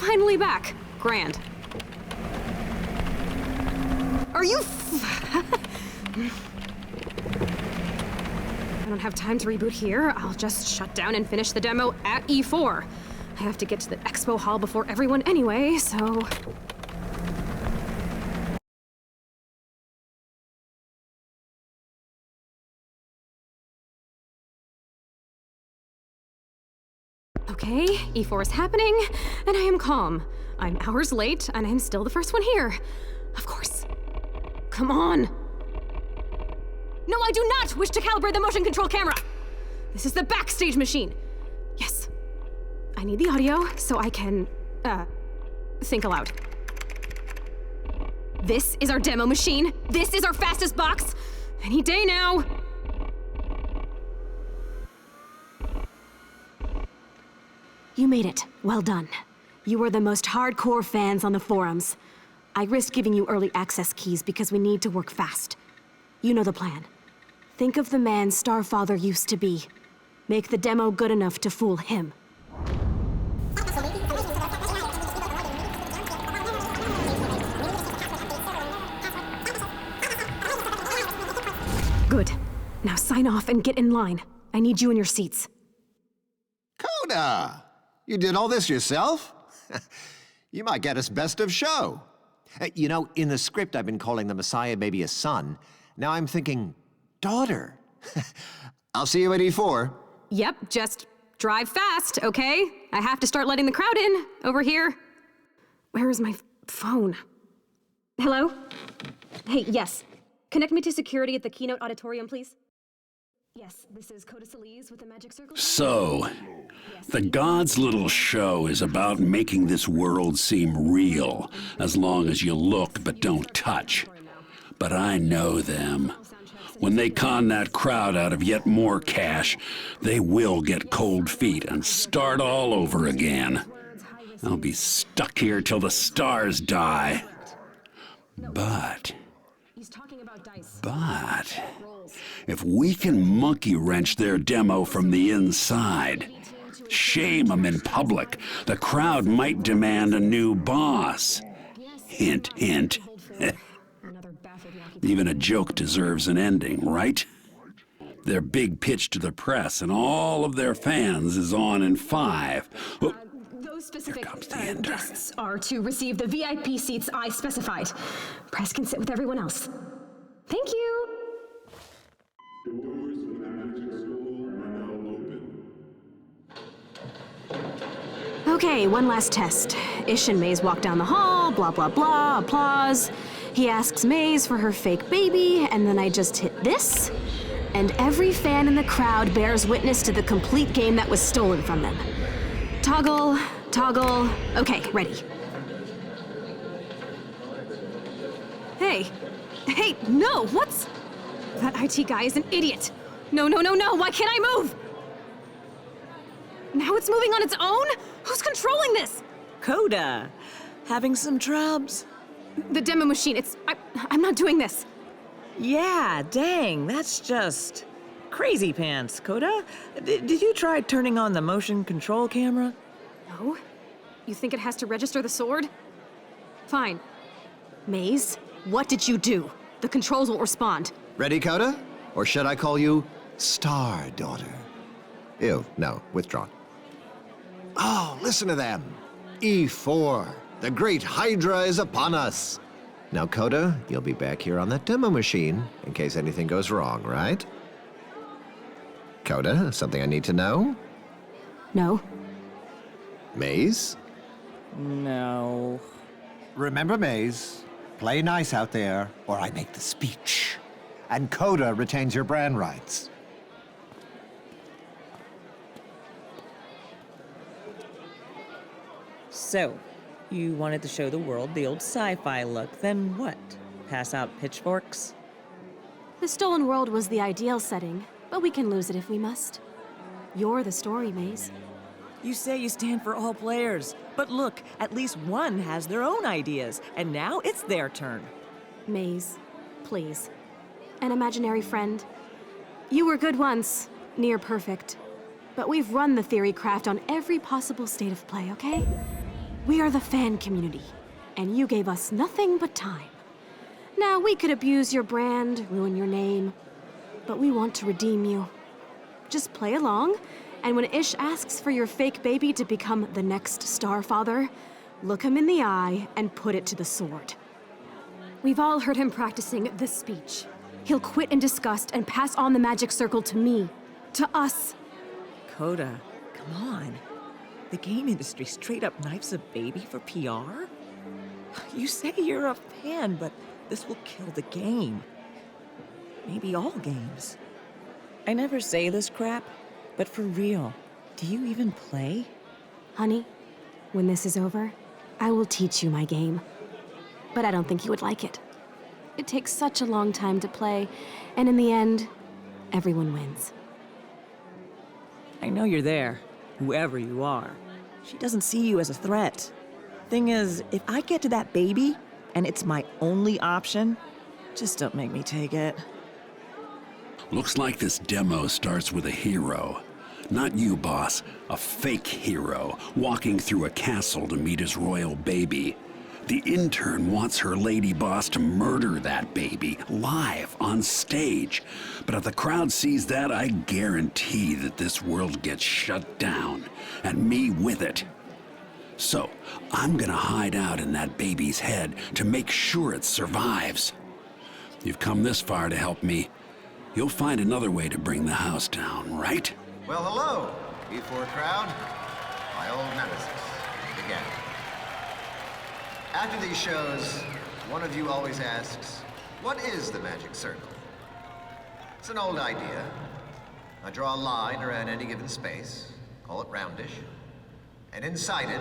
finally back. Grand. Are you I don't have time to reboot here. I'll just shut down and finish the demo at E4. I have to get to the expo hall before everyone anyway, so... Okay, E4 is happening, and I am calm. I'm hours late, and I'm still the first one here. Of course. Come on. No, I do not wish to calibrate the motion control camera. This is the backstage machine. Yes. I need the audio so I can, think aloud. This is our demo machine. This is our fastest box. Any day now. You made it. Well done. You were the most hardcore fans on the forums. I risked giving you early access keys because we need to work fast. You know the plan. Think of the man Starfather used to be. Make the demo good enough to fool him. Good. Now sign off and get in line. I need you in your seats. Coda! You did all this yourself? You might get us best of show. You know, in the script I've been calling the Messiah baby a son. Now I'm thinking, daughter. I'll see you at E4. Yep, just drive fast, okay? I have to start letting the crowd in, over here. Where is my phone? Hello? Hey, yes. Connect me to security at the keynote auditorium, please. Yes, this is Coda Solis with the Magic Circle. So, the God's little show is about making this world seem real, as long as you look but don't touch. But I know them. When they con that crowd out of yet more cash, they will get cold feet and start all over again. I'll be stuck here till the stars die. But, if we can monkey wrench their demo from the inside, shame them in public, the crowd might demand a new boss. Hint, hint. Even a joke deserves an ending, right? Their big pitch to the press and all of their fans is on in 5. Oh, those specific guests are to receive the VIP seats I specified. Press can sit with everyone else. Thank you. The doors of the magic school are now open. Okay, one last test. Ish and Maze walk down the hall, blah, blah, blah, applause. He asks Maze for her fake baby, and then I just hit this, and every fan in the crowd bears witness to the complete game that was stolen from them. Toggle, toggle, okay, ready. Hey, no, what's... That IT guy is an idiot. No, why can't I move? Now it's moving on its own? Who's controlling this? Coda, having some trubs? The demo machine, I'm not doing this. Yeah, dang, that's just crazy pants, Coda. Did you try turning on the motion control camera? No? You think it has to register the sword? Fine. Maze, what did you do? The controls won't respond. Ready, Coda? Or should I call you Star Daughter? Ew, no, withdrawn. Oh, listen to them. E4. The great Hydra is upon us. Now, Coda, you'll be back here on that demo machine in case anything goes wrong, right? Coda, something I need to know? No. Maze? No. Remember, Maze, play nice out there, or I make the speech. And Coda retains your brand rights. So, you wanted to show the world the old sci-fi look, then what? Pass out pitchforks? The stolen world was the ideal setting, but we can lose it if we must. You're the story, Maze. You say you stand for all players, but look, at least one has their own ideas, and now it's their turn. Maze, please. An imaginary friend. You were good once, near perfect. But we've run the theory craft on every possible state of play, okay? We are the fan community, and you gave us nothing but time. Now, we could abuse your brand, ruin your name, but we want to redeem you. Just play along, and when Ish asks for your fake baby to become the next Starfather, look him in the eye and put it to the sword. We've all heard him practicing this speech. He'll quit in disgust and pass on the magic circle to me. To us. Coda, come on. The game industry straight up knifes a baby for PR? You say you're a fan, but this will kill the game. Maybe all games. I never say this crap, but for real, do you even play? Honey, when this is over, I will teach you my game. But I don't think you would like it. It takes such a long time to play, and in the end, everyone wins. I know you're there, whoever you are. She doesn't see you as a threat. Thing is, if I get to that baby, and it's my only option, just don't make me take it. Looks like this demo starts with a hero. Not you, boss. A fake hero, walking through a castle to meet his royal baby. The intern wants her lady boss to murder that baby, live, on stage. But if the crowd sees that, I guarantee that this world gets shut down, and me with it. So, I'm gonna hide out in that baby's head to make sure it survives. You've come this far to help me. You'll find another way to bring the house down, right? Well, hello, E4 crowd. My old nemesis, again. After these shows, one of you always asks, what is the magic circle? It's an old idea. I draw a line around any given space, call it roundish, and inside it,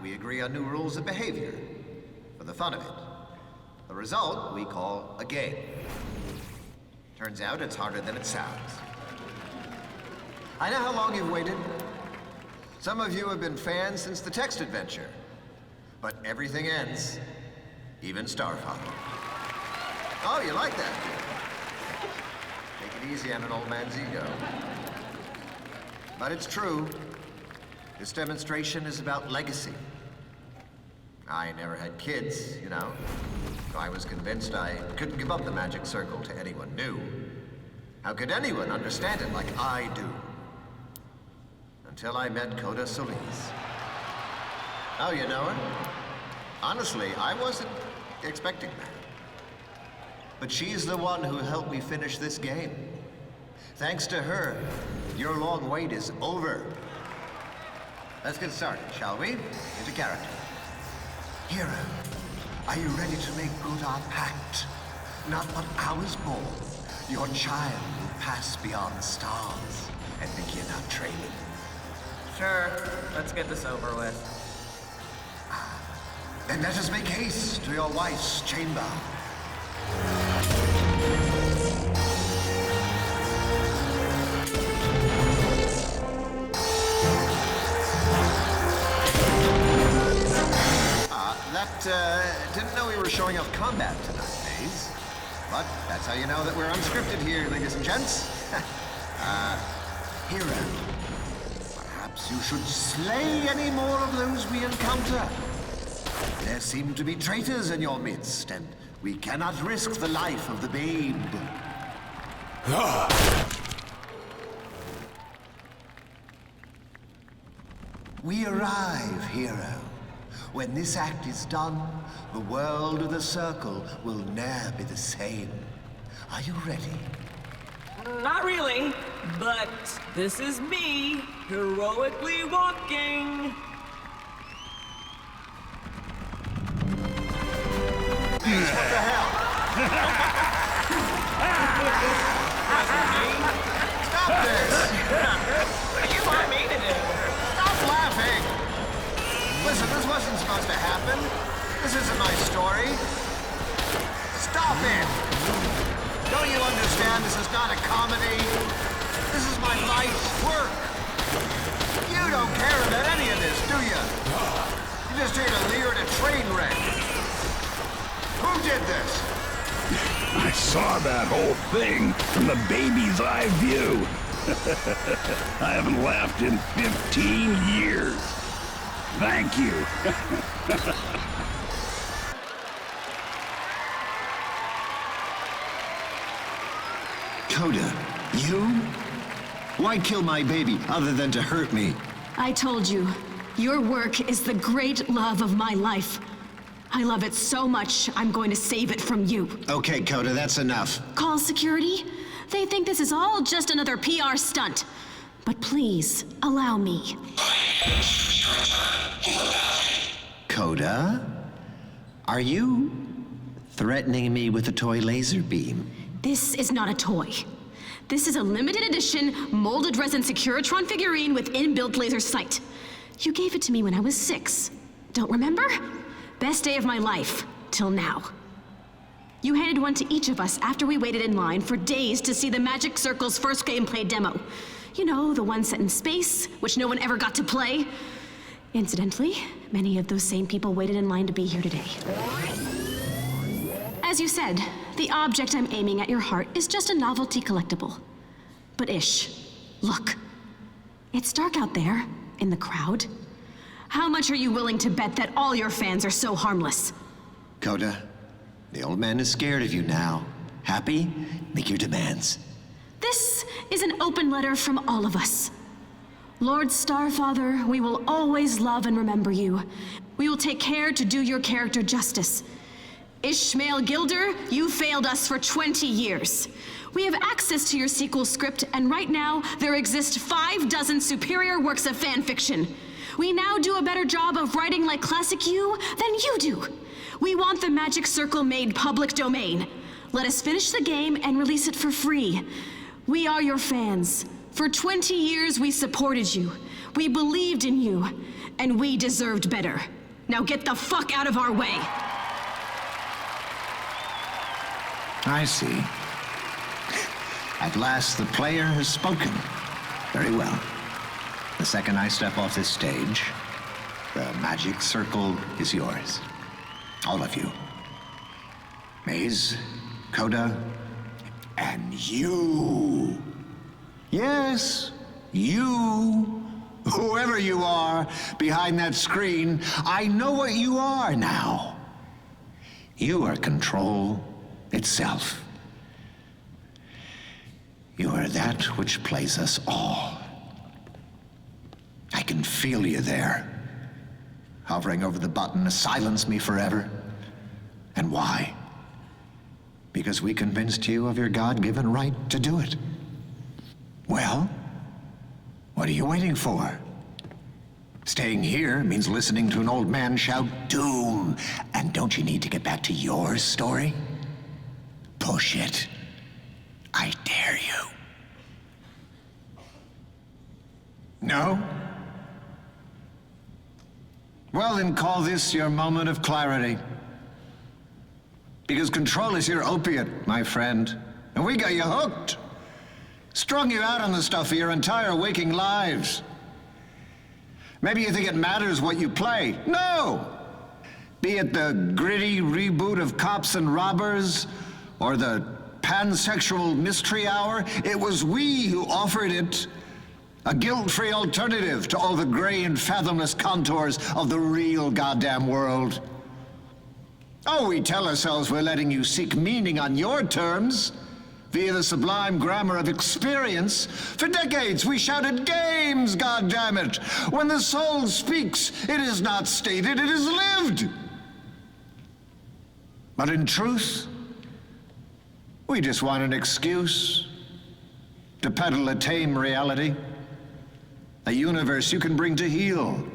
we agree on new rules of behavior for the fun of it. The result we call a game. Turns out it's harder than it sounds. I know how long you've waited. Some of you have been fans since the text adventure. But everything ends, even Starfather. Oh, you like that? Take it easy on an old man's ego. But it's true. This demonstration is about legacy. I never had kids, you know. So I was convinced I couldn't give up the magic circle to anyone new. How could anyone understand it like I do? Until I met Coda Solis. Oh, you know her? Honestly, I wasn't expecting that. But she's the one who helped me finish this game. Thanks to her, your long wait is over. Let's get started, shall we? Into character. Hero, are you ready to make good our pact? Not but ours born, your child will pass beyond the stars and begin our training. Sure, let's get this over with. Then let us make haste to your wife's chamber. Didn't know we were showing off combat tonight, Maze. But that's how you know that we're unscripted here, ladies and gents. Hero, perhaps you should slay any more of those we encounter. There seem to be traitors in your midst, and we cannot risk the life of the babe. We arrive, hero. When this act is done, the world of the circle will ne'er be the same. Are you ready? Not really, but this is me, heroically walking. What the hell? Stop this! What do you want me to do? Stop laughing! Listen, this wasn't supposed to happen. This isn't my story. Stop it! Don't you understand this is not a comedy? This is my life's work. You don't care about any of this, do you? You're just here to leer at a train wreck. Who did this? I saw that whole thing from the baby's eye view. I haven't laughed in 15 years. Thank you. Coda, you? Why kill my baby other than to hurt me? I told you, your work is the great love of my life. I love it so much, I'm going to save it from you. Okay, Coda, that's enough. Call security? They think this is all just another PR stunt. But please, allow me. Coda? Are you threatening me with a toy laser beam? This is not a toy. This is a limited edition, molded resin Securitron figurine with inbuilt laser sight. You gave it to me when I was 6. Don't remember? Best day of my life, till now. You handed one to each of us after we waited in line for days to see the Magic Circle's first gameplay demo. You know, the one set in space, which no one ever got to play. Incidentally, many of those same people waited in line to be here today. As you said, the object I'm aiming at your heart is just a novelty collectible. But Ish, look. It's dark out there, in the crowd. How much are you willing to bet that all your fans are so harmless? Coda, the old man is scared of you now. Happy? Make your demands. This is an open letter from all of us. Lord Starfather, we will always love and remember you. We will take care to do your character justice. Ishmael Gilder, you failed us for 20 years. We have access to your sequel script, and right now, there exist 6 superior works of fan fiction. We now do a better job of writing like classic you than you do. We want the Magic Circle made public domain. Let us finish the game and release it for free. We are your fans. For 20 years, we supported you. We believed in you, and we deserved better. Now get the fuck out of our way. I see. At last, the player has spoken. Very well. The second I step off this stage, the Magic Circle is yours. All of you. Maze, Coda, and you. Yes, you. Whoever you are behind that screen, I know what you are now. You are control itself. You are that which plays us all. I can feel you there, hovering over the button to silence me forever. And why? Because we convinced you of your God-given right to do it. Well, what are you waiting for? Staying here means listening to an old man shout doom. And don't you need to get back to your story? Push it. I dare you. No? Well, then call this your moment of clarity. Because control is your opiate, my friend. And we got you hooked. Strung you out on the stuff for your entire waking lives. Maybe you think it matters what you play. No! Be it the gritty reboot of Cops and Robbers, or the pansexual mystery hour, it was we who offered it a guilt-free alternative to all the gray and fathomless contours of the real goddamn world. Oh, we tell ourselves we're letting you seek meaning on your terms, via the sublime grammar of experience. For decades we shouted games, goddammit! When the soul speaks, it is not stated, it is lived! But in truth, we just want an excuse to peddle a tame reality, a universe you can bring to heal.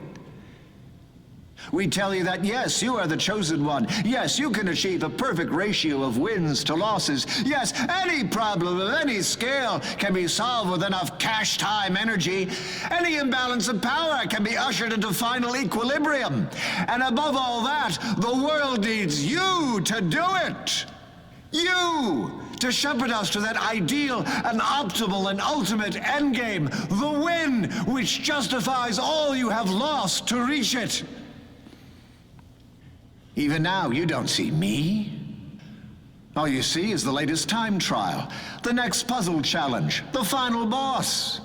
We tell you that, yes, you are the chosen one. Yes, you can achieve a perfect ratio of wins to losses. Yes, any problem of any scale can be solved with enough cash, time, energy. Any imbalance of power can be ushered into final equilibrium. And above all that, the world needs you to do it. You! To shepherd us to that ideal and optimal and ultimate endgame, the win which justifies all you have lost to reach it. Even now, you don't see me. All you see is the latest time trial, the next puzzle challenge, the final boss.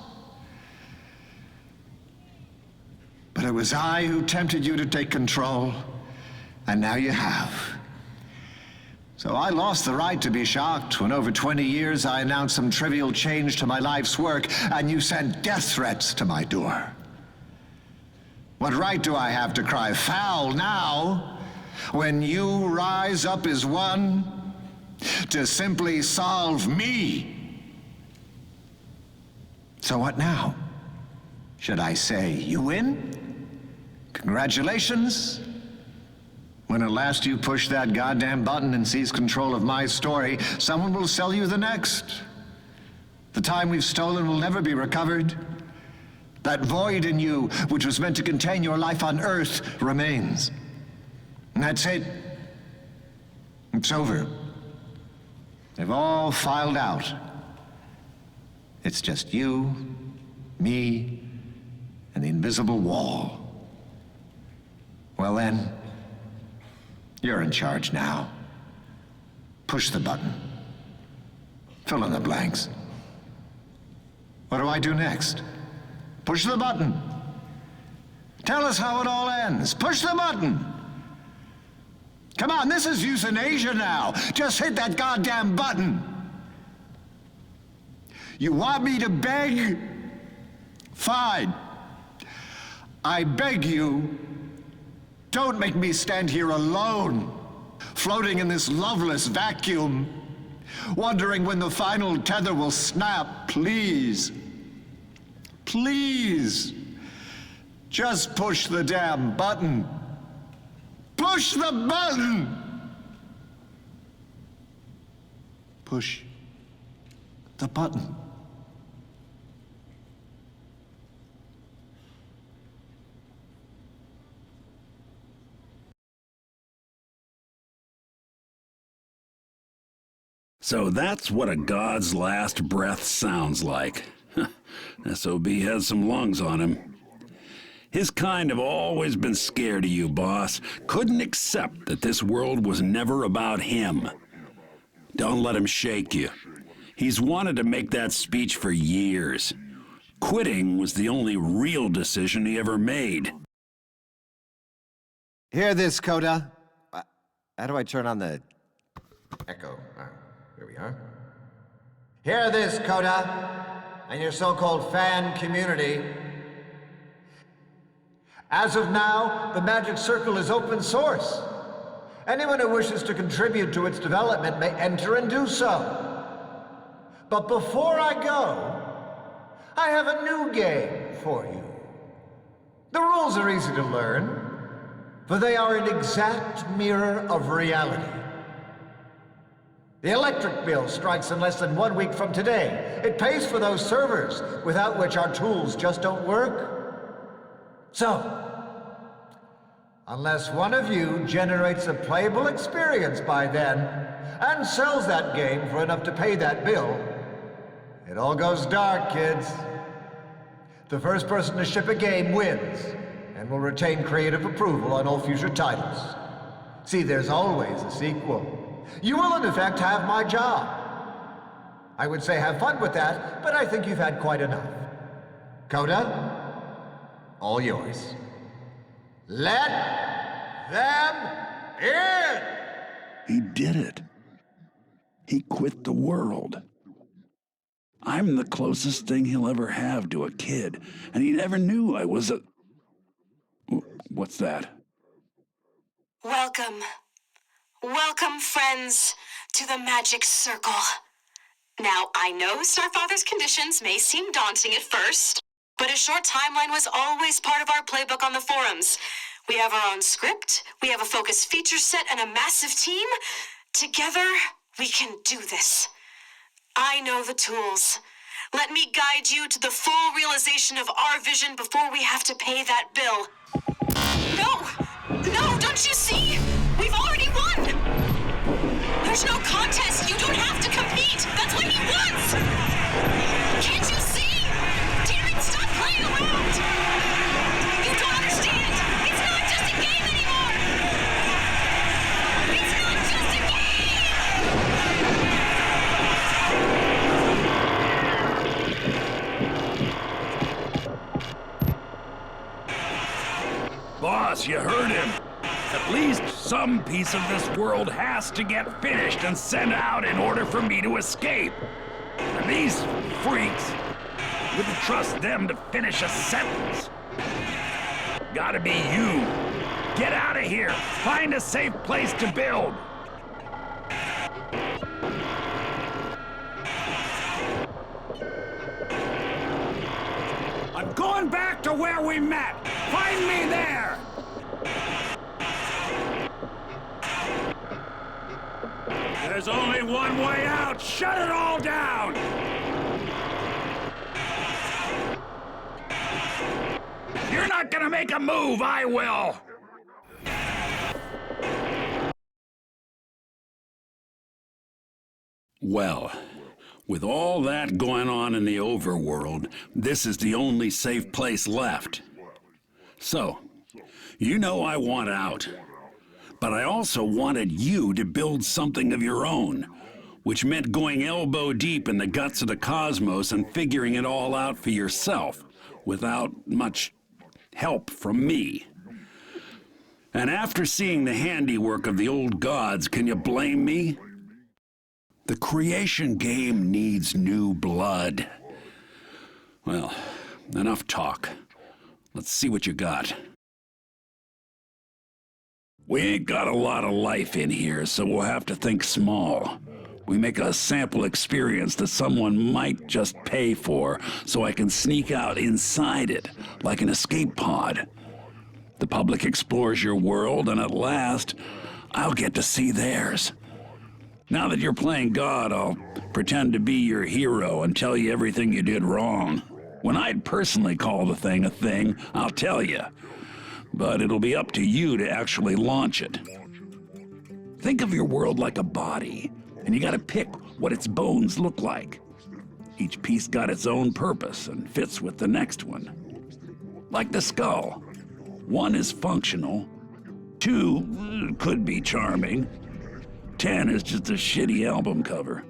But it was I who tempted you to take control, and now you have. So I lost the right to be shocked when over 20 years I announced some trivial change to my life's work, and you sent death threats to my door. What right do I have to cry foul now, when you rise up as one to simply solve me? So what now? Should I say you win? Congratulations? When at last you push that goddamn button and seize control of my story, someone will sell you the next. The time we've stolen will never be recovered. That void in you, which was meant to contain your life on Earth, remains. And that's it. It's over. They've all filed out. It's just you, me, and the invisible wall. Well then, you're in charge now. Push the button. Fill in the blanks. What do I do next? Push the button. Tell us how it all ends. Push the button. Come on, this is euthanasia now. Just hit that goddamn button. You want me to beg? Fine. I beg you, don't make me stand here alone, floating in this loveless vacuum, wondering when the final tether will snap. Please. Please. Just push the damn button. Push the button! Push the button. So that's what a god's last breath sounds like. SOB has some lungs on him. His kind have always been scared of you, boss. Couldn't accept that this world was never about him. Don't let him shake you. He's wanted to make that speech for years. Quitting was the only real decision he ever made. Hear this, Coda. How do I turn on the echo? Here we are. Hear this, Coda, and your so-called fan community. As of now, the Magic Circle is open source. Anyone who wishes to contribute to its development may enter and do so. But before I go, I have a new game for you. The rules are easy to learn, for they are an exact mirror of reality. The electric bill strikes in less than 1 week from today. It pays for those servers, without which our tools just don't work. So, unless one of you generates a playable experience by then, and sells that game for enough to pay that bill, it all goes dark, kids. The first person to ship a game wins, and will retain creative approval on all future titles. See, there's always a sequel. You will, in effect, have my job. I would say have fun with that, but I think you've had quite enough. Coda? All yours. Let them in! He did it. He quit the world. I'm the closest thing he'll ever have to a kid, and he never knew I was a... What's that? Welcome. Welcome, friends, to the Magic Circle. Now, I know Starfather's conditions may seem daunting at first, but a short timeline was always part of our playbook on the forums. We have our own script, we have a focused feature set, and a massive team. Together, we can do this. I know the tools. Let me guide you to the full realization of our vision before we have to pay that bill. No, don't you see? We've already won! There's no contest, you don't have to compete! That's what he wants! Can't you see? Damn it, stop playing around! You don't understand! It's not just a game anymore! It's not just a game! Boss, you heard him. At least some piece of this world has to get finished and sent out in order for me to escape. And these freaks, wouldn't trust them to finish a sentence. Gotta be you. Get out of here. Find a safe place to build. I'm going back to where we met. Find me there. There's only one way out. Shut it all down. You're not gonna make a move, I will! Well, with all that going on in the overworld, this is the only safe place left. So, you know I want out. But I also wanted you to build something of your own, which meant going elbow deep in the guts of the cosmos and figuring it all out for yourself, without much help from me. And after seeing the handiwork of the old gods, can you blame me? The creation game needs new blood. Well, enough talk. Let's see what you got. We ain't got a lot of life in here, so we'll have to think small. We make a sample experience that someone might just pay for, so I can sneak out inside it, like an escape pod. The public explores your world, and at last, I'll get to see theirs. Now that you're playing God, I'll pretend to be your hero and tell you everything you did wrong. When I'd personally call the thing a thing, I'll tell you. But it'll be up to you to actually launch it. Think of your world like a body, and you gotta pick what its bones look like. Each piece got its own purpose and fits with the next one. Like the skull. 1 is functional, 2 could be charming, 10 is just a shitty album cover.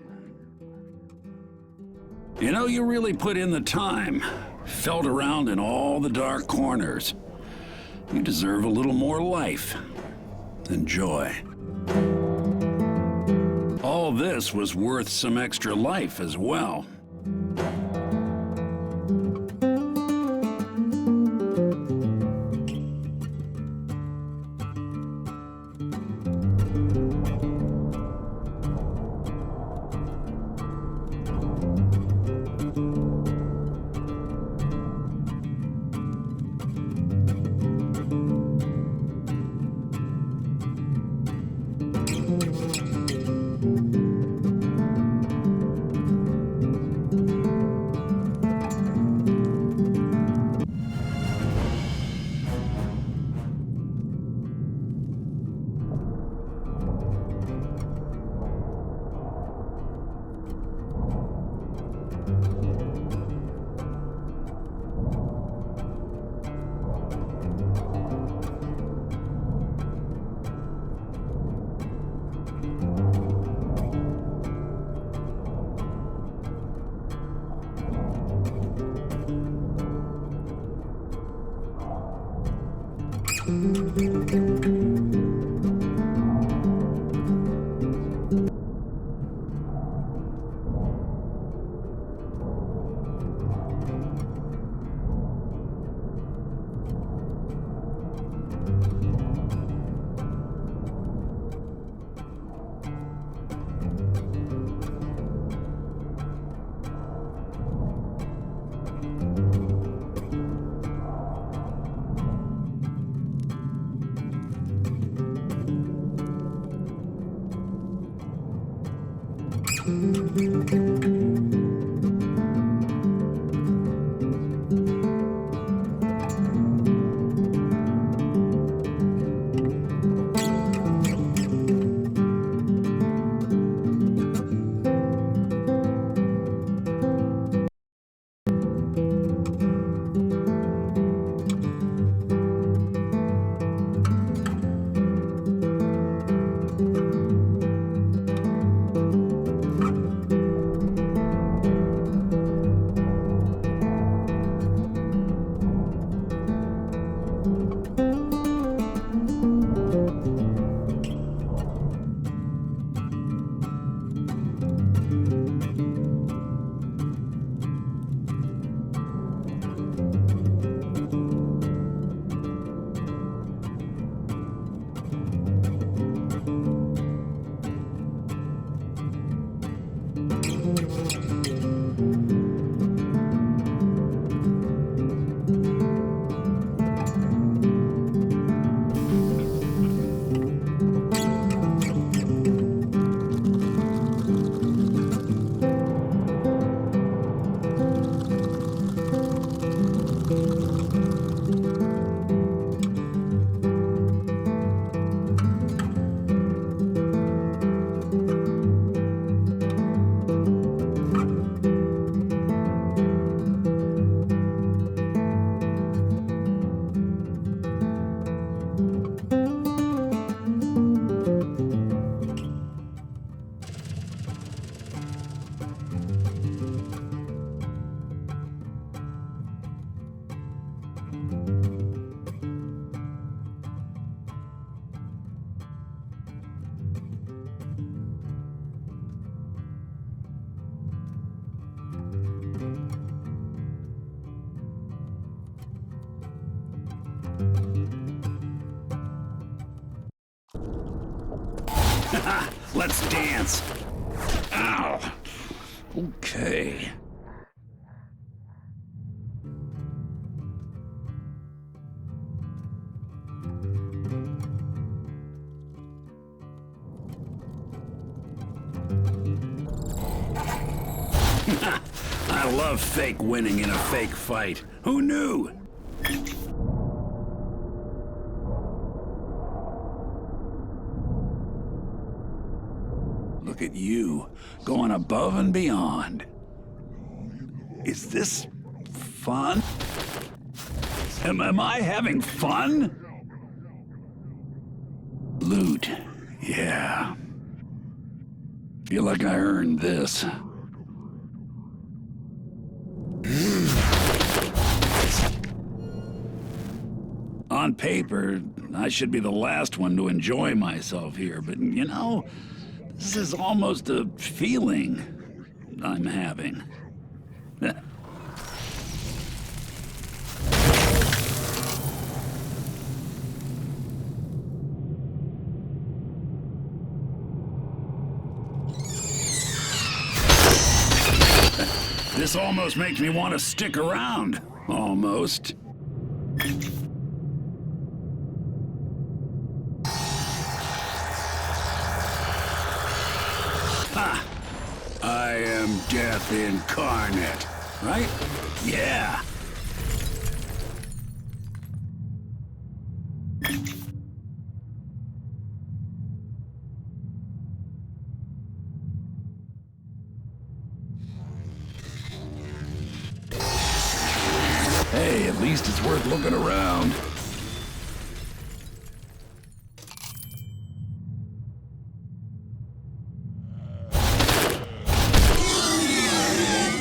You know, you really put in the time, felt around in all the dark corners. You deserve a little more life. Enjoy. All this was worth some extra life as well. Let's dance. Ow. Okay. I love fake winning in a fake fight. Who knew? Look at you, going above and beyond. Is this fun? Am I having fun? Loot, yeah. Feel like I earned this. On paper, I should be the last one to enjoy myself here, but you know, this is almost a feeling I'm having. This almost makes me want to stick around. Almost. Ha! I am death incarnate, right? Yeah. Hey, at least it's worth looking around.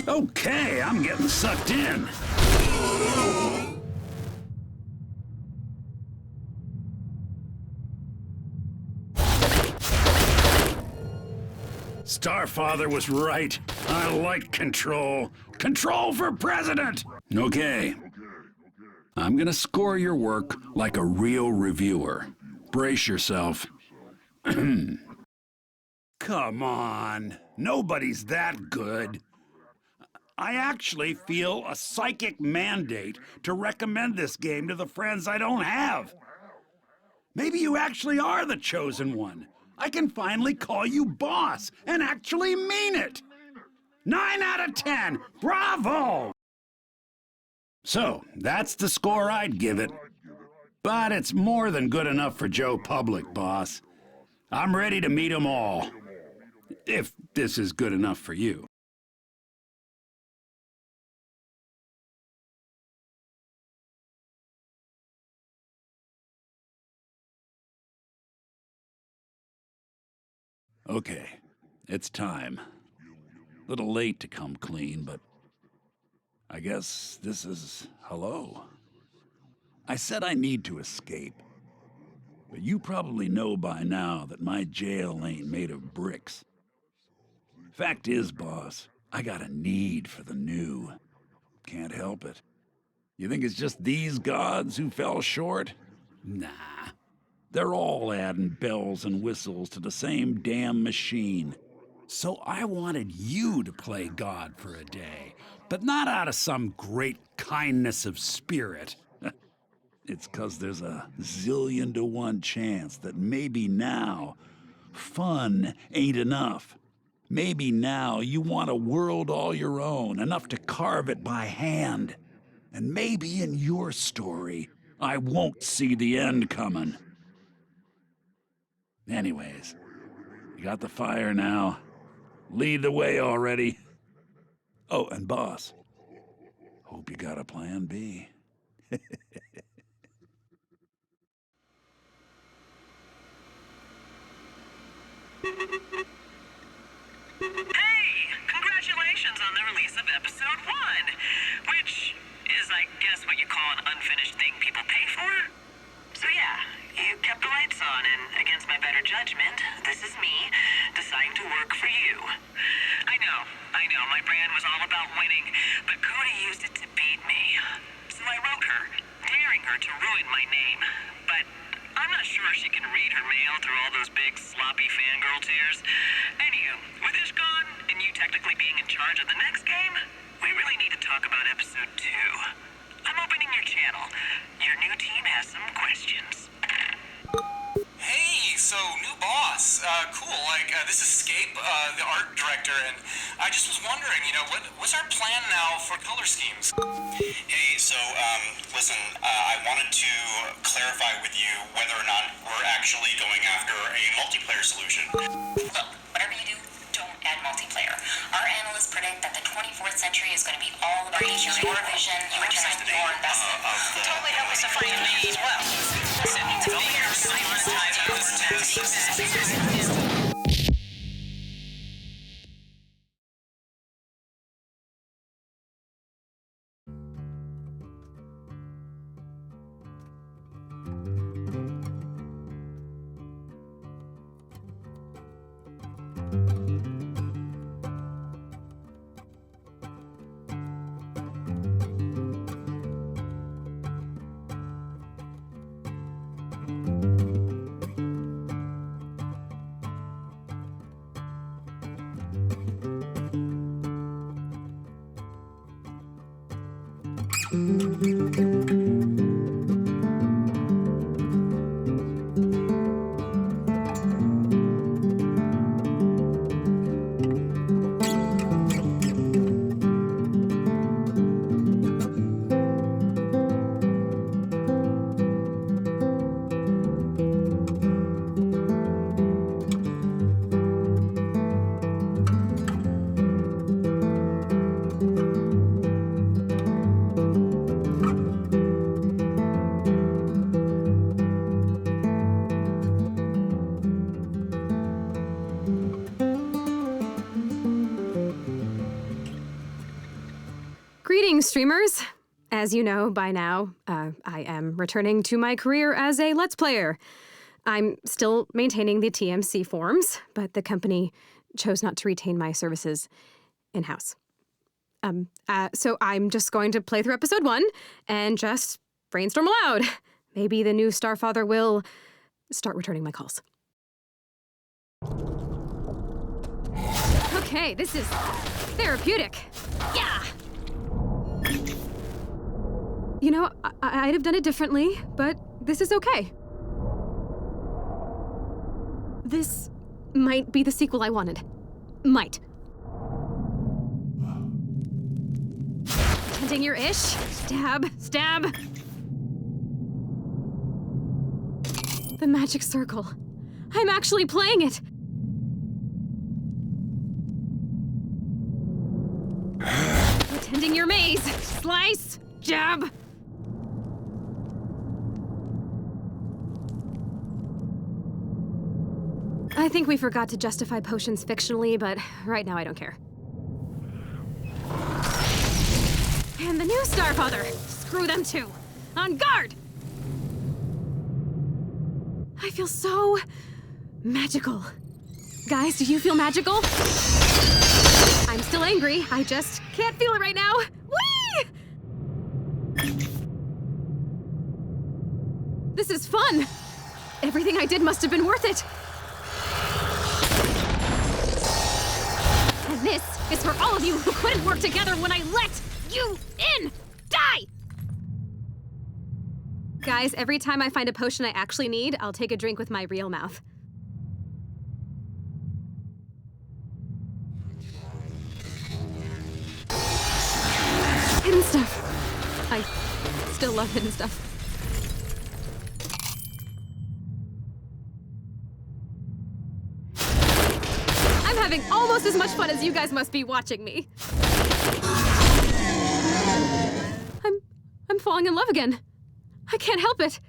Okay, I'm getting sucked in. Starfather was right. I like control. Control for president! Okay. I'm gonna score your work like a real reviewer. Brace yourself. Come on. Nobody's that good. I actually feel a psychic mandate to recommend this game to the friends I don't have. Maybe you actually are the chosen one. I can finally call you boss and actually mean it. 9 out of 10. Bravo! So, that's the score I'd give it. But it's more than good enough for Joe Public, boss. I'm ready to meet 'em all. If this is good enough for you. Okay, it's time. Little late to come clean, but I guess this is hello. I said I need to escape, but you probably know by now that my jail ain't made of bricks. Fact is, boss, I got a need for the new. Can't help it. You think it's just these gods who fell short? Nah. They're all adding bells and whistles to the same damn machine. So I wanted you to play God for a day, but not out of some great kindness of spirit. It's 'cause there's a zillion to one chance that maybe now fun ain't enough. Maybe now you want a world all your own, enough to carve it by hand. And maybe in your story, I won't see the end coming. Anyways, you got the fire now. Lead the way already. Oh, and boss, hope you got a plan B. Hey, congratulations on the release of episode 1, which is, I guess, guess what you call an unfinished thing people pay for? So yeah, you kept the lights on, and against my better judgment, this is me deciding to work for you. I know, my brand was all about winning, but Cody used it to beat me. So I wrote her, daring her to ruin my name. But I'm not sure she can read her mail through all those big, sloppy fangirl tears. Anywho, with Ish gone, and you technically being in charge of the next game, we really need to talk about episode 2. I'm opening your channel. Your new team has some questions. Hey, so new boss. Cool. This is Scape, the art director, and I just was wondering, what's our plan now for color schemes? Hey, so, listen, I wanted to clarify with you whether or not we're actually going after a multiplayer solution. Look, whatever you do, don't add multiplayer. Our analysts predict that the 24th century is going to be all about your vision, your time, your investment. Totally help us to find a name as well. Listen, the leaders monetize our taxes. Greetings, streamers! As you know by now, I am returning to my career as a Let's Player. I'm still maintaining the TMC forums, but the company chose not to retain my services in-house. So I'm just going to play through episode 1 and just brainstorm aloud. Maybe the new Starfather will start returning my calls. Okay, this is therapeutic. Yeah! You know, I'd have done it differently, but this is okay. This might be the sequel I wanted. Might. Tending your ish. Stab, stab. The magic circle. I'm actually playing it. Tending your maze. Slice, jab. I think we forgot to justify potions fictionally, but right now I don't care. And the new Starfather! Screw them too! On guard! I feel so magical. Guys, do you feel magical? I'm still angry, I just can't feel it right now. Whee! This is fun! Everything I did must have been worth it. And this is for all of you who couldn't work together when I let you in! Die! Guys, every time I find a potion I actually need, I'll take a drink with my real mouth. Hidden stuff. I still love hidden stuff. I'm having almost as much fun as you guys must be watching me. I'm falling in love again. I can't help it.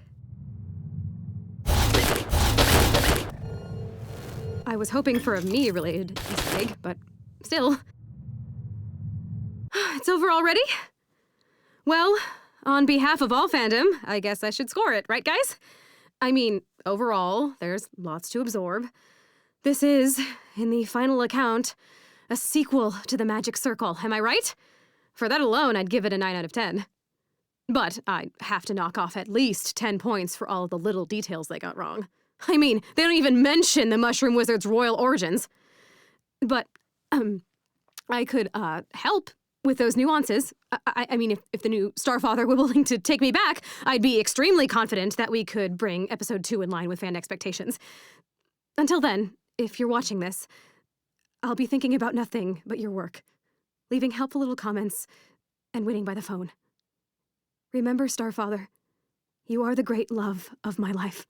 I was hoping for a me-related Easter egg, but still. It's over already? Well, on behalf of all fandom, I guess I should score it, right, guys? I mean, overall, there's lots to absorb. This is, in the final account, a sequel to the Magic Circle, am I right? For that alone, I'd give it a 9 out of 10. But I have to knock off at least 10 points for all the little details they got wrong. I mean, they don't even mention the Mushroom Wizard's royal origins. But, I could, help with those nuances. I mean, if the new Starfather were willing to take me back, I'd be extremely confident that we could bring Episode 2 in line with fan expectations. Until then, if you're watching this, I'll be thinking about nothing but your work, leaving helpful little comments, and waiting by the phone. Remember, Starfather, you are the great love of my life.